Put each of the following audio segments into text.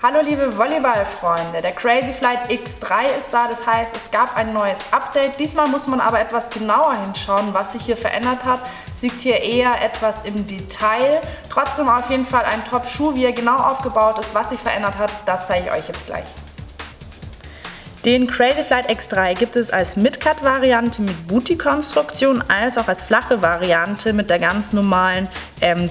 Hallo liebe Volleyballfreunde, der Crazy Flight X3 ist da, das heißt es gab ein neues Update. Diesmal muss man aber etwas genauer hinschauen, was sich hier verändert hat. Liegt hier eher etwas im Detail. Trotzdem auf jeden Fall ein Top-Schuh, wie er genau aufgebaut ist, was sich verändert hat, das zeige ich euch jetzt gleich. Den Crazy Flight X3 gibt es als Mid-Cut-Variante mit Booty-Konstruktion, als auch als flache Variante mit der ganz normalen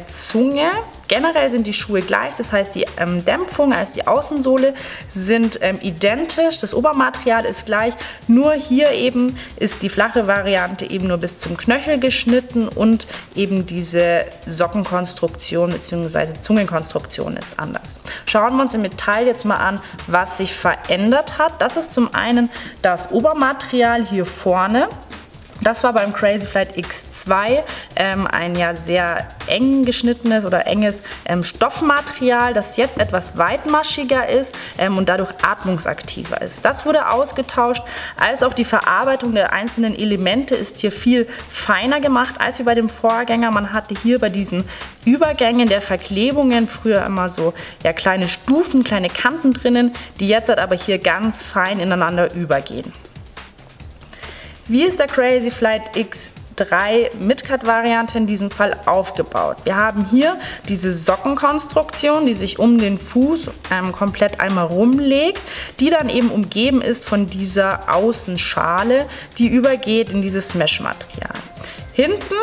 Zunge. Generell sind die Schuhe gleich, das heißt die Dämpfung als die Außensohle sind identisch, das Obermaterial ist gleich, nur hier eben ist die flache Variante eben nur bis zum Knöchel geschnitten und eben diese Sockenkonstruktion bzw. Zungenkonstruktion ist anders. Schauen wir uns im Detail jetzt mal an, was sich verändert hat. Das ist zum einen das Obermaterial hier vorne. Das war beim Crazy Flight X2 ein ja sehr eng geschnittenes oder enges Stoffmaterial, das jetzt etwas weitmaschiger ist und dadurch atmungsaktiver ist. Das wurde ausgetauscht, als auch die Verarbeitung der einzelnen Elemente ist hier viel feiner gemacht als wie bei dem Vorgänger. Man hatte hier bei diesen Übergängen der Verklebungen früher immer so ja, kleine Stufen, kleine Kanten drinnen, die jetzt aber hier ganz fein ineinander übergehen. Wie ist der Crazy Flight X3 Mid-Cut-Variante in diesem Fall aufgebaut? Wir haben hier diese Sockenkonstruktion, die sich um den Fuß komplett einmal rumlegt, die dann eben umgeben ist von dieser Außenschale, die übergeht in dieses Mesh-Material. Hinten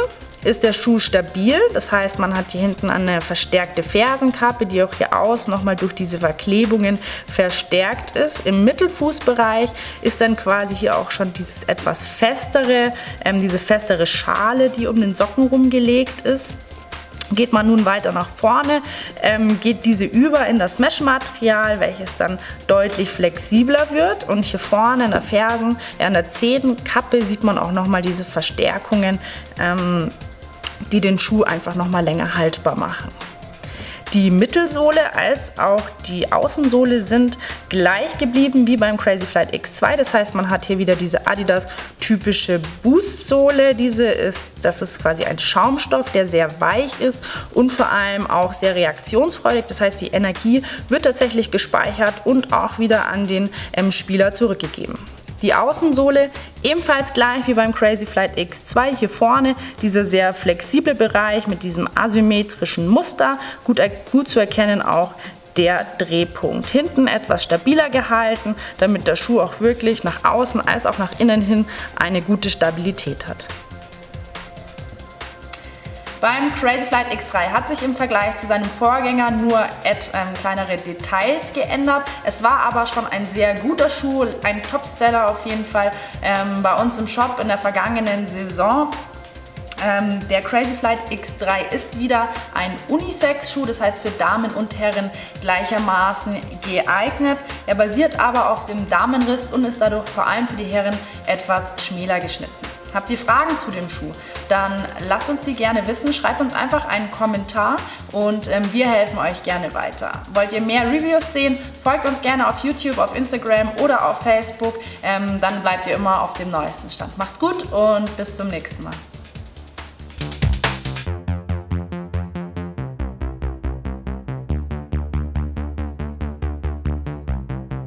ist der Schuh stabil, das heißt, man hat hier hinten eine verstärkte Fersenkappe, die auch hier außen nochmal durch diese Verklebungen verstärkt ist. Im Mittelfußbereich ist dann quasi hier auch schon dieses etwas festere, diese festere Schale, die um den Socken rumgelegt ist. Geht man nun weiter nach vorne, geht diese über in das Mesh-Material, welches dann deutlich flexibler wird. Und hier vorne in der Fersen, an der Zehenkappe sieht man auch nochmal diese Verstärkungen, die den Schuh einfach nochmal länger haltbar machen. Die Mittelsohle als auch die Außensohle sind gleich geblieben wie beim Crazy Flight X2. Das heißt, man hat hier wieder diese Adidas typische Boostsohle. Das ist quasi ein Schaumstoff, der sehr weich ist und vor allem auch sehr reaktionsfreudig. Das heißt, die Energie wird tatsächlich gespeichert und auch wieder an den Spieler zurückgegeben. Die Außensohle ebenfalls gleich wie beim Crazy Flight X2. Hier vorne dieser sehr flexible Bereich mit diesem asymmetrischen Muster. Gut zu erkennen auch der Drehpunkt. Hinten etwas stabiler gehalten, damit der Schuh auch wirklich nach außen als auch nach innen hin eine gute Stabilität hat. Beim Crazy Flight X3 hat sich im Vergleich zu seinem Vorgänger nur kleinere Details geändert. Es war aber schon ein sehr guter Schuh, ein Topseller auf jeden Fall bei uns im Shop in der vergangenen Saison. Der Crazy Flight X3 ist wieder ein Unisex-Schuh, das heißt für Damen und Herren gleichermaßen geeignet. Er basiert aber auf dem Damenriss und ist dadurch vor allem für die Herren etwas schmäler geschnitten. Habt ihr Fragen zu dem Schuh? Dann lasst uns die gerne wissen, schreibt uns einfach einen Kommentar und wir helfen euch gerne weiter. Wollt ihr mehr Reviews sehen? Folgt uns gerne auf YouTube, auf Instagram oder auf Facebook, dann bleibt ihr immer auf dem neuesten Stand. Macht's gut und bis zum nächsten Mal.